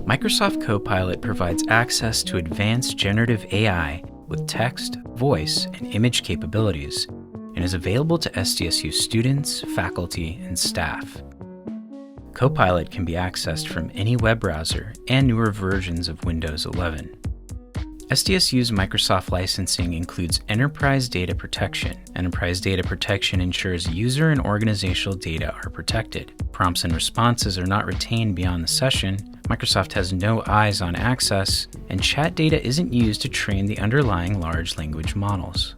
Microsoft Copilot provides access to advanced generative AI with text, voice, and image capabilities, and is available to SDSU students, faculty, and staff. Copilot can be accessed from any web browser and newer versions of Windows 11. SDSU's Microsoft licensing includes Enterprise Data Protection. Enterprise Data Protection ensures user and organizational data are protected. Prompts and responses are not retained beyond the session. Microsoft has no eyes on access, and chat data isn't used to train the underlying large language models.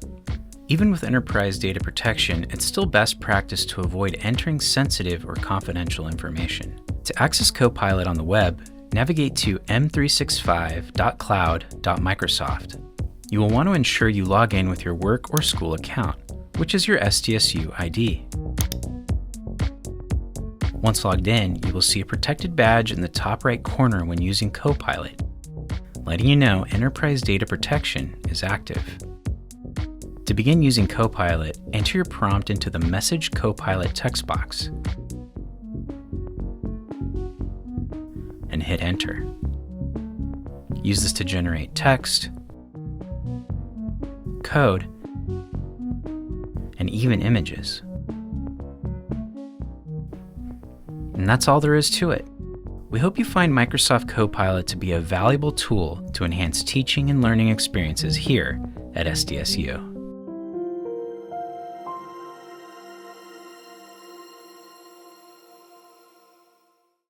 Even with Enterprise Data Protection, it's still best practice to avoid entering sensitive or confidential information. To access Copilot on the web, navigate to m365.cloud.microsoft. You will want to ensure you log in with your work or school account, which is your SDSUid. Once logged in, you will see a protected badge in the top right corner when using Copilot, letting you know Enterprise Data Protection is active. To begin using Copilot, enter your prompt into the Message Copilot text box and hit Enter. Use this to generate text, code, and even images. And that's all there is to it. We hope you find Microsoft Copilot to be a valuable tool to enhance teaching and learning experiences here at SDSU.